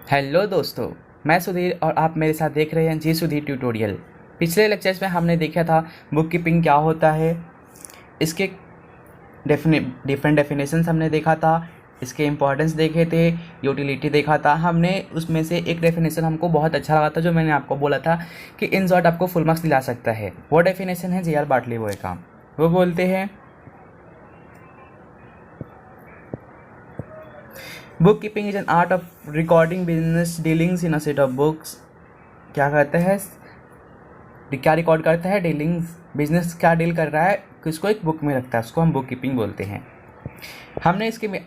Hello दोस्तों, मैं सुधीर और आप मेरे साथ देख रहे हैं जी सुधीर ट्यूटोरियल। पिछले लेक्चर्स में हमने देखा था बुक कीपिंग क्या होता है, इसके डिफरेंट डेफिनेशंस हमने देखा था, इसके इम्पोर्टेंस देखे थे, यूटिलिटी देखा था। हमने उसमें से एक डेफिनेशन हमको बहुत अच्छा लगा था, जो मैंने आपको बोला था कि इन शॉर्ट आपको फुल मार्क्स दिला सकता है। वो डेफिनेशन है जी.आर. बाटलीबॉय का। वो बोलते हैं book keeping is an art of recording business dealings in a set of books. क्या कहते हैं, क्या रिकॉर्ड करता है, डीलिंग्स, बिजनेस क्या डील कर रहा है, किसको एक बुक में रखता है, उसको हम बुक कीपिंग बोलते हैं।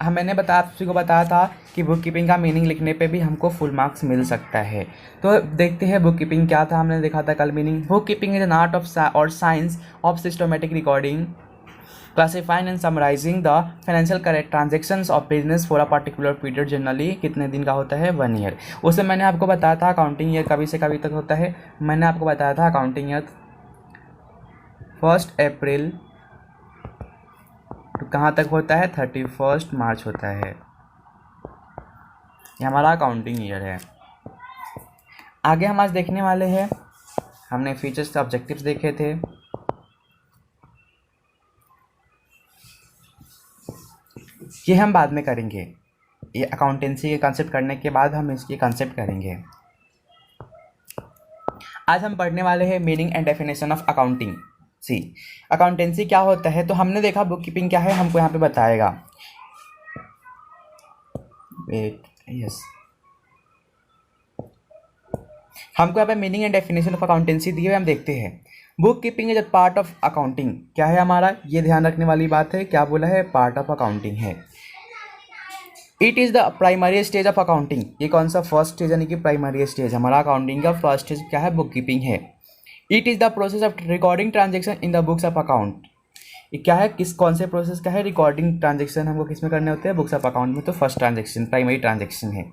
मैंने बताया, आप सभी को बताया था कि बुक कीपिंग का मीनिंग लिखने पे भी हमको फुल मार्क्स मिल सकता है। तो देखते हैं बुक कीपिंग क्या था। हमने देखा था कल meaning. Bookkeeping is an art of और science of systematic recording, classifying and summarising the financial correct transactions of business for a particular period. Generally कितने दिन का होता है, 1 ईयर। उसमें मैंने आपको बताया था अकाउंटिंग ईयर कभी से कभी तक होता है। मैंने आपको बताया था अकाउंटिंग ईयर 1 अप्रैल तो कहाँ तक होता है, 31 मार्च होता है। ये हमारा अकाउंटिंग ईयर है। आगे हम आज देखने वाले हैं, हमने फीचर्स ऑब्जेक्टिव्स देखे थे। ये हम बाद में करेंगे, ये अकाउंटेंसी के कंसेप्ट करने के बाद हम इसके कंसेप्ट करेंगे। आज हम पढ़ने वाले हैं meaning and definition of accounting सी। अकाउंटेंसी क्या होता है, तो हमने देखा बुक कीपिंग क्या है, हमको यहाँ पे बताएगा। वेट, यस, हमको यहाँ पे meaning and definition of accountancy दिए हुए, हम देखते हैं। Book keeping is a part of accounting. क्या है हमारा, ये ध्यान रखने वाली बात है, क्या बोला है, पार्ट ऑफ अकाउंटिंग है। It is the primary stage of accounting. ये कौन सा, फर्स्ट स्टेज यानी कि प्राइमरी स्टेज। हमारा अकाउंटिंग का फर्स्ट स्टेज क्या है, बुक कीपिंग है। It is the process of recording transaction in the books of account. ये क्या है, कौन से प्रोसेस का है, रिकॉर्डिंग ट्रांजेक्शन हमको किस में करने होते हैं, बुक्स ऑफ अकाउंट में। तो फर्स्ट ट्रांजेक्शन प्राइमरी ट्रांजेक्शन है।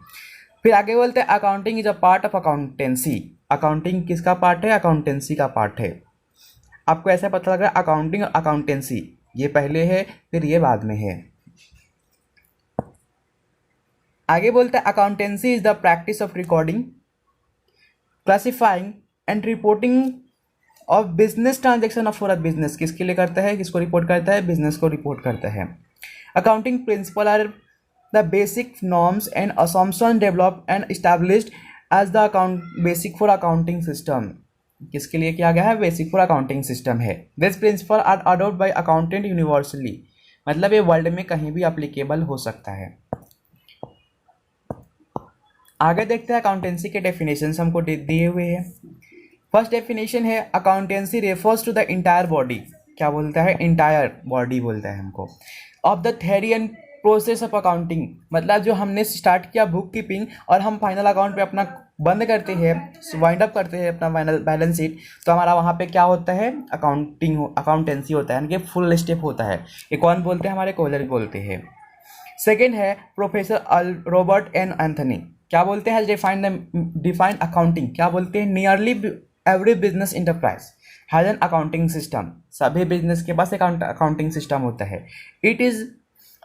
फिर आगे बोलते हैं accounting is a part of accountancy. Accounting किसका पार्ट है, अकाउंटेंसी का पार्ट है। आपको ऐसा पता लग रहा है अकाउंटिंग और अकाउंटेंसी, ये पहले है फिर ये बाद में है। आगे बोलते हैं accountancy is the practice of recording, classifying and reporting of business transaction of for a business. किसके लिए करता है, किसको रिपोर्ट करता है, बिजनेस को रिपोर्ट करता है। Accounting principle are the basic norms and assumption developed and established as the account basic for accounting system. किसके लिए किया गया है, बेसिक फॉर अकाउंटिंग सिस्टम है। This principle are adopt by accountant universally, मतलब ये वर्ल्ड में कहीं भी अप्लीकेबल हो सकता है। आगे देखते हैं अकाउंटेंसी के डेफिनेशंस हमको दिए हुए हैं। फर्स्ट डेफिनेशन है accountancy refers to the entire body. क्या बोलता है, इंटायर बॉडी बोलता है हमको, of the theory and process of accounting. मतलब जो हमने स्टार्ट किया बुक कीपिंग और हम फाइनल अकाउंट पे अपना बंद करते हैं, वाइंड अप करते हैं अपना फाइनल बैलेंस शीट, तो हमारा वहाँ पे क्या होता है, अकाउंटेंसी होता है, यानी कि फुल स्टेप होता है। ये कौन बोलते हैं, हमारे कोहलर बोलते हैं। सेकेंड है प्रोफेसर रॉबर्ट एन एंथनी। क्या बोलते हैं, डिफाइन अकाउंटिंग। क्या बोलते हैं, nearly every business enterprise has an accounting system. सभी बिजनेस के पास अकाउंटिंग सिस्टम होता है। It is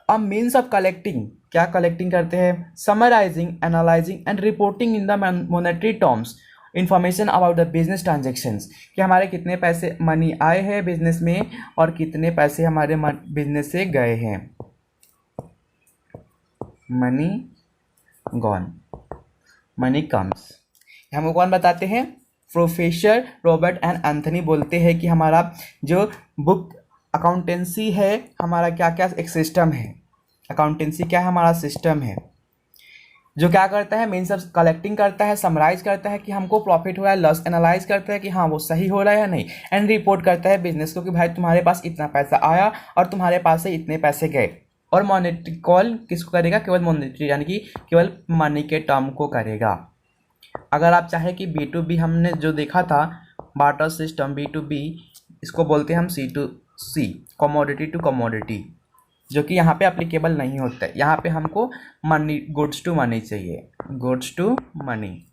a means of collecting. क्या कलेक्टिंग करते हैं, summarising, analysing and reporting in the monetary terms information about the business transactions. कि हमारे कितने पैसे मनी आए हैं बिजनेस में और कितने पैसे हमारे बिजनेस से गए हैं। Money gone, money comes. हमको कौन बताते हैं, प्रोफेसर रॉबर्ट एन एंथनी बोलते हैं कि हमारा जो बुक अकाउंटेंसी है, हमारा क्या क्या एक सिस्टम है। अकाउंटेंसी क्या है, हमारा सिस्टम है जो क्या करता है, मीन्स ऑफ कलेक्टिंग करता है, समराइज करता है कि हमको प्रॉफिट हो रहा है, लॉस एनालाइज करता है कि हाँ वो सही हो रहा है या नहीं, एंड रिपोर्ट करता है बिजनेस को कि भाई तुम्हारे पास इतना पैसा आया और तुम्हारे पास से इतने पैसे गए। और मॉनेटरी कॉल किसको करेगा, केवल मॉनेटरी यानी कि केवल मनी के टर्म को करेगा। अगर आप चाहे कि B2B हमने जो देखा था बार्टर सिस्टम B2B, इसको बोलते हैं हम C2C, कमोडिटी टू कमोडिटी, जो कि यहाँ पे अप्लीकेबल नहीं होता है। यहाँ पे हमको मनी, गुड्स टू मनी चाहिए, गुड्स टू मनी।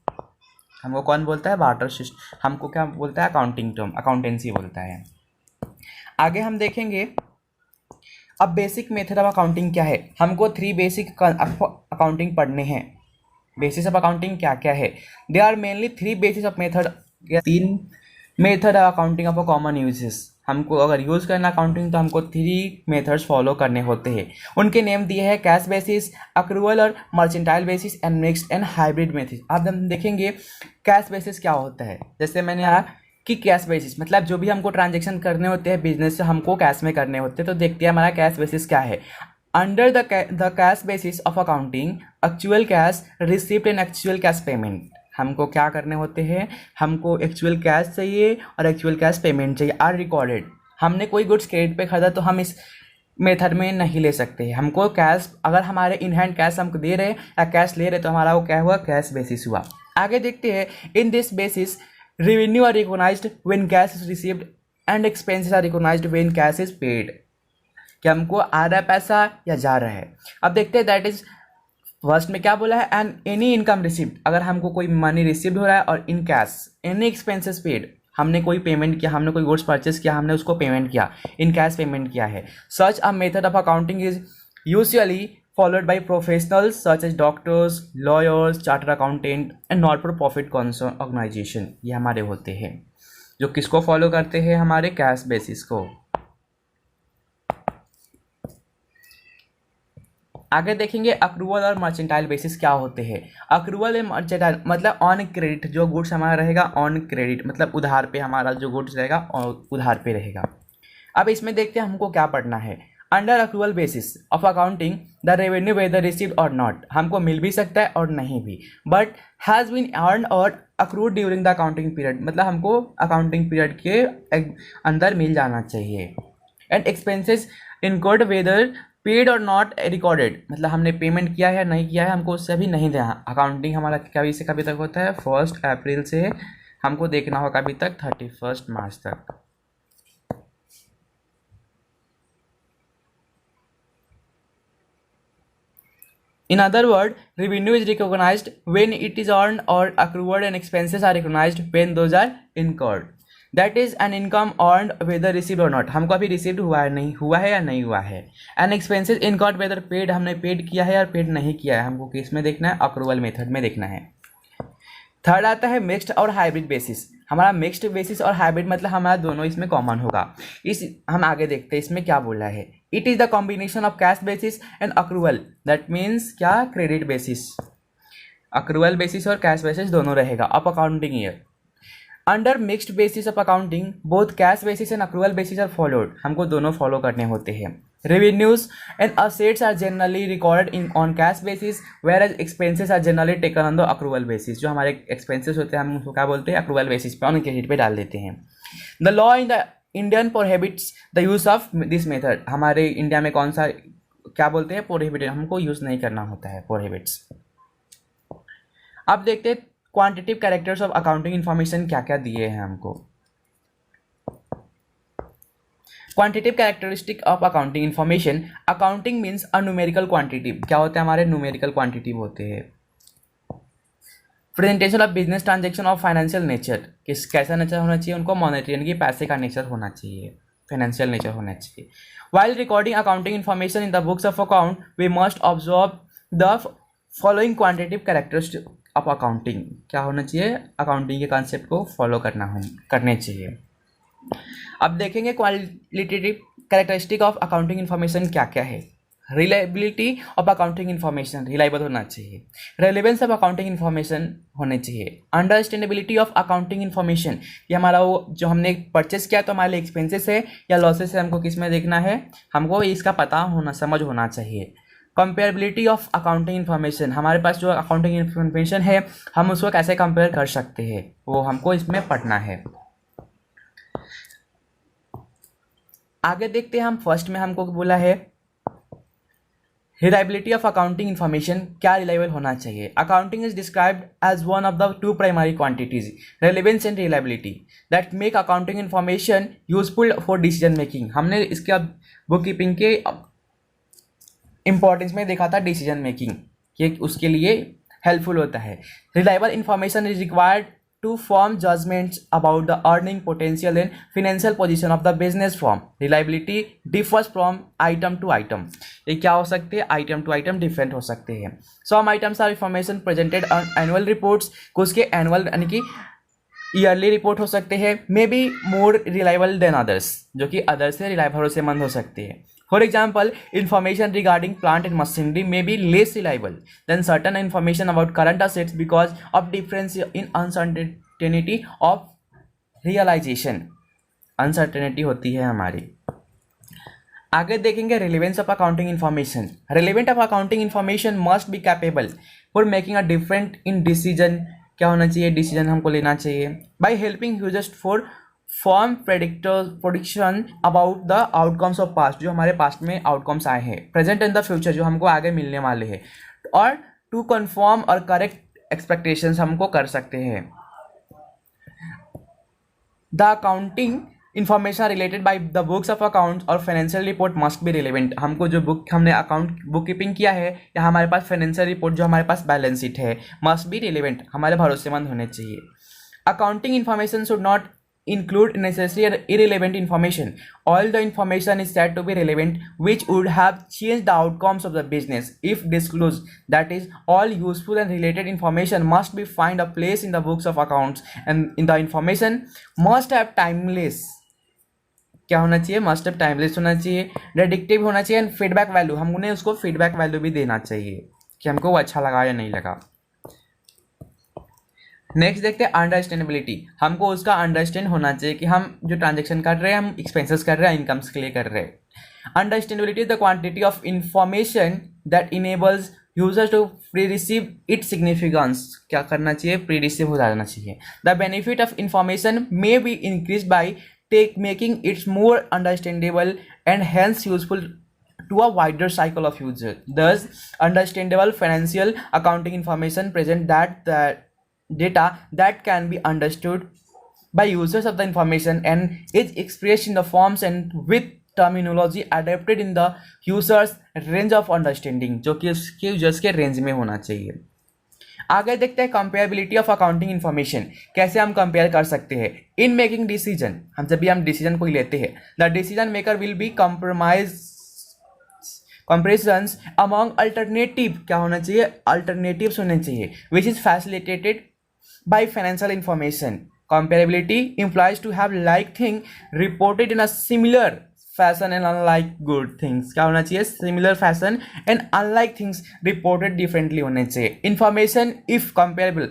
हमको कौन बोलता है, बार्टर सिस्टम। हमको क्या बोलता है, अकाउंटिंग टर्म, अकाउंटेंसी बोलता है। आगे हम देखेंगे अब बेसिक मेथड ऑफ अकाउंटिंग क्या है। हमको 3 बेसिक अकाउंटिंग पढ़ने हैं। बेसिस ऑफ अकाउंटिंग क्या क्या है? They are mainly 3 basis of method, 3 method of accounting of common uses. हमको अगर यूज़ करना अकाउंटिंग तो हमको 3 मेथड्स फॉलो करने होते हैं। उनके नेम दिए हैं कैश बेसिस, अक्रूवल और mercantile basis and mixed and hybrid basis. अब हम देखेंगे कैश बेसिस क्या होता है। जैसे मैंने कहा कि कैश बेसिस मतलब जो भी हमको ट्रांजेक्शन करने होते हैं बिजनेस से हमको कैश में करने होते हैं। तो देखते हैं हमारा कैश बेसिस क्या है। Under the cash basis of accounting, actual cash receipt and actual cash payment. हमको क्या करने होते हैं, हमको एक्चुअल कैश चाहिए और एक्चुअल कैश पेमेंट चाहिए आर रिकॉर्डेड। हमने कोई गुड्स क्रेडिट पे खरीदा तो हम इस मेथड में नहीं ले सकते। हमको कैश, अगर हमारे इन हैंड कैश हमको दे रहे या कैश ले रहे तो हमारा वो क्या हुआ, कैश बेसिस हुआ। आगे देखते हैं, in this basis revenue are recognised when cash is received and expenses are recognised when cash is paid. कि हमको आ रहा है पैसा या जा रहा है। अब देखते हैं दैट इज फर्स्ट में क्या बोला है, एंड एनी इनकम रिसिप्ट, अगर हमको कोई मनी रिसीव हो रहा है और in cash, any expenses paid, हमने कोई पेमेंट किया, हमने कोई गुड्स परचेस किया, हमने उसको पेमेंट किया, इन कैश पेमेंट किया है। Such a method of accounting is usually followed by professionals such as doctors, lawyers, chartered accountant and not for profit organisation. ये हमारे होते हैं जो किसको फॉलो करते हैं, हमारे कैश बेसिस को। आगे देखेंगे अक्रूवल और मर्चेंटाइल बेसिस क्या होते हैं। अक्रूवल एंड मर्चेंटाइल मतलब ऑन क्रेडिट, जो गुड्स हमारा रहेगा ऑन क्रेडिट मतलब उधार पे, हमारा जो गुड्स रहेगा उधार पे रहेगा। अब इसमें देखते हैं हमको क्या पढ़ना है। Under accrual basis of accounting the revenue whether received or not, हमको मिल भी सकता है और नहीं भी, but has been earn or accrued during the accounting period, मतलब हमको अकाउंटिंग पीरियड के अंदर मिल जाना चाहिए। And expenses incurred whether paid or not recorded, मतलब हमने पेमेंट किया है नहीं किया है हमको उससे भी नहीं देना। अकाउंटिंग हमारा कभी से कभी तक होता है, 1 अप्रैल से हमको देखना होगा अभी तक 31 मार्च तक। In other words, revenue is recognized when it is earned or accrued and expenses are recognized when those are incurred. That is an income earned whether received or not, हमको अभी रिसीव्ड हुआ है नहीं हुआ है या नहीं हुआ है। And expenses incurred whether paid, हमने पेड किया है या पेड नहीं किया है, हमको किस में देखना है, अक्रूवल मेथड में देखना है। थर्ड आता है मिक्स्ड और हाइब्रिड बेसिस। हमारा मिक्स्ड बेसिस और हाइब्रिड मतलब हमारा दोनों इसमें कॉमन होगा। इस हम आगे देखते हैं इसमें क्या बोला है। It is the combination of cash basis and accrual, that means क्या, क्रेडिट बेसिस, अक्रूवल बेसिस और कैश बेसिस दोनों रहेगा of accounting year. Under mixed basis of accounting both cash basis and accrual basis are followed, हमको दोनों follow करने होते हैं। Revenues and assets are generally recorded on cash basis, whereas expenses are generally taken on the accrual basis। जो हमारे expenses होते हैं हम उसको क्या बोलते हैं, accrual basis पे, ऑन क्रेडिट पे डाल देते हैं। The law in the Indian prohibits the use of this method। हमारे इंडिया में कौन सा क्या बोलते हैं, prohibited, हमको यूज़ नहीं करना होता है, prohibits। अब देखते हैं quantitative characters of accounting information क्या क्या दिए हैं हमको। Quantitative characteristic of accounting information, accounting means a numerical quantitative, क्या होते हैं हमारे न्यूमेरिकल क्वांटिटिव होते हैं। Presentation of business transaction of financial nature, किस कैसा नेचर होना चाहिए उनको, मॉनेटरी यानी कि पैसे का नेचर होना चाहिए, फाइनेंशियल नेचर होना चाहिए। While recording accounting information in the books of account we must observe the following quantitative characteristic of accounting, क्या होना चाहिए, अकाउंटिंग के कॉन्सेप्ट को फॉलो करने चाहिए। अब देखेंगे qualitative characteristic of accounting information क्या क्या है। Reliability of accounting information, reliable होना चाहिए। रेलेवेंस ऑफ अकाउंटिंग इन्फॉर्मेशन होने चाहिए। अंडरस्टैंडेबिलिटी ऑफ अकाउंटिंग इन्फॉर्मेशन, ये हमारा वो जो हमने परचेस किया तो हमारे लिए एक्सपेंसेस है या लॉसेस है, हमको किस में देखना है, हमको इसका पता होना, समझ होना चाहिए। कंपेरेबिलिटी ऑफ अकाउंटिंग इन्फॉर्मेशन, हमारे पास जो अकाउंटिंग इन्फॉर्मेशन है हम उसको कैसे कंपेयर कर सकते हैं, वो हमको इसमें पढ़ना है। आगे देखते हैं हम, फर्स्ट में हमको बोला है रिलायबिलिटी ऑफ अकाउंटिंग इन्फॉर्मेशन, क्या रिलायबल होना चाहिए। Accounting is described as one of the 2 primary quantities, relevance and reliability, that make accounting information useful for decision making. हमने इसके अब बुक कीपिंग के इंपॉर्टेंस में देखा था डिसीजन मेकिंग, ये उसके लिए हेल्पफुल होता है। Reliable information is required to form judgments about the earning potential and financial position of the business firm. Reliability differs from item to item. ये क्या हो सकते हैं? Item to item different हो सकते हैं. Some items are information presented on annual reports. कुछ के annual यानी कि ईयरली रिपोर्ट हो सकते हैं, may be more reliable than others, जो कि अदर्स से भरोसेमंद हो सकते हैं. For example, information regarding plant and machinery may be less reliable than certain information about current assets because of difference in uncertainty of realisation. Uncertainty होती है हमारी. आगे देखेंगे relevance of accounting information. Relevant of accounting information must be capable for making a different in decision. क्या होना चाहिए? Decision हमको लेना चाहिए. By helping users for form prediction about the outcomes of past, जो हमारे पास्ट में आउटकम्स आए हैं, प्रेजेंट एंड द फ्यूचर, जो हमको आगे मिलने वाले हैं, और टू कन्फर्म और करेक्ट एक्सपेक्टेशंस हमको कर सकते हैं. The accounting information related by the books of accounts और financial report must be relevant. हमको जो बुक हमने अकाउंट बुक कीपिंग किया है या हमारे पास फाइनेंशियल रिपोर्ट जो हमारे पास बैलेंस शीट है, मस्ट बी रिलेवेंट, हमारे भरोसेमंद होने चाहिए. Accounting information should not include necessary or irrelevant information. All the information is said to be relevant which would have changed the outcomes of the business if disclosed. That is, all useful and related information must be find a place in the books of accounts, and in the information must have timeless. क्या होना चाहिए? Must have timeless होना चाहिए, predictive होना चाहिए, and feedback value, हम उन्हें उसको फीडबैक वैल्यू भी देना चाहिए कि हमको वो अच्छा लगा या नहीं लगा. नेक्स्ट देखते हैं अंडरस्टैंडेबिलिटी. हमको उसका अंडरस्टैंड होना चाहिए कि हम जो ट्रांजेक्शन कर रहे हैं, हम एक्सपेंसेस कर रहे हैं, इनकम्स के लिए कर रहे हैं. Understandability is the quantity of information that enables users to perceive its significance. क्या करना चाहिए? प्री रिसीव हो जाना चाहिए. The benefit of information may be increase by making it more understandable and hence useful to a wider cycle of users. Thus, understandable financial accounting information present that data that can be understood by users of the information and is expressed in the forms and with terminology adapted in the users range of understanding, जो कि उसके users के range में होना चाहिए. आगे देखते हैं कंपेरेबिलिटी ऑफ अकाउंटिंग इन्फॉर्मेशन. कैसे हम कंपेयर कर सकते हैं? इन मेकिंग डिसीजन, हम जब भी हम डिसीजन कोई लेते हैं, the decision maker will be comparisons among alternative. क्या होना चाहिए? अल्टरनेटिव्स होने चाहिए, which is facilitated by financial information. Comparability implies to have like thing reported in a similar fashion and unlike good things. क्या होना चाहिए? Similar fashion and unlike things reported differently होने चाहिए. Information if comparable,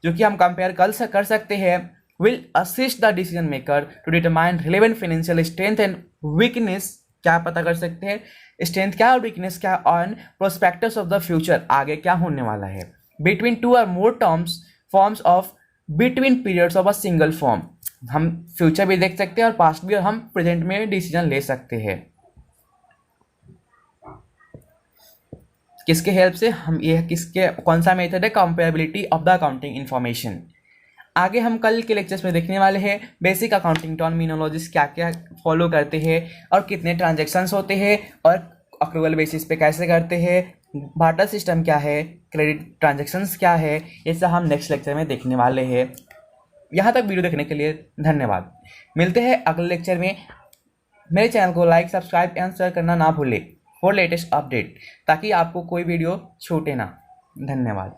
जो कि हम compare कर सकते हैं, will assist the decision maker to determine relevant financial strength and weakness. क्या पता कर सकते हैं? स्ट्रेंथ क्या और वीकनेस क्या on prospectus of the future, आगे क्या होने वाला है. बिटवीन टू और मोर forms of between periods of a single form. हम फ्यूचर भी देख सकते हैं और पास्ट भी, और हम प्रेजेंट में डिसीजन ले सकते हैं. किसके हेल्प से? हम ये किसके कौन सा मेथड है? Comparability of the accounting information. आगे हम कल के लेक्चर्स में देखने वाले हैं बेसिक अकाउंटिंग टर्मिनोलॉजीज क्या क्या फॉलो करते हैं और कितने ट्रांजेक्शन्स होते हैं और अक्रूवल बेसिस पे कैसे करते हैं, बार्टर सिस्टम क्या है, क्रेडिट ट्रांजेक्शन्स क्या है, ये सब हम नेक्स्ट लेक्चर में देखने वाले हैं. यहाँ तक वीडियो देखने के लिए धन्यवाद. मिलते हैं अगले लेक्चर में. मेरे चैनल को लाइक, सब्सक्राइब एंड शेयर करना ना भूलें फॉर लेटेस्ट अपडेट, ताकि आपको कोई वीडियो छूटे ना. धन्यवाद.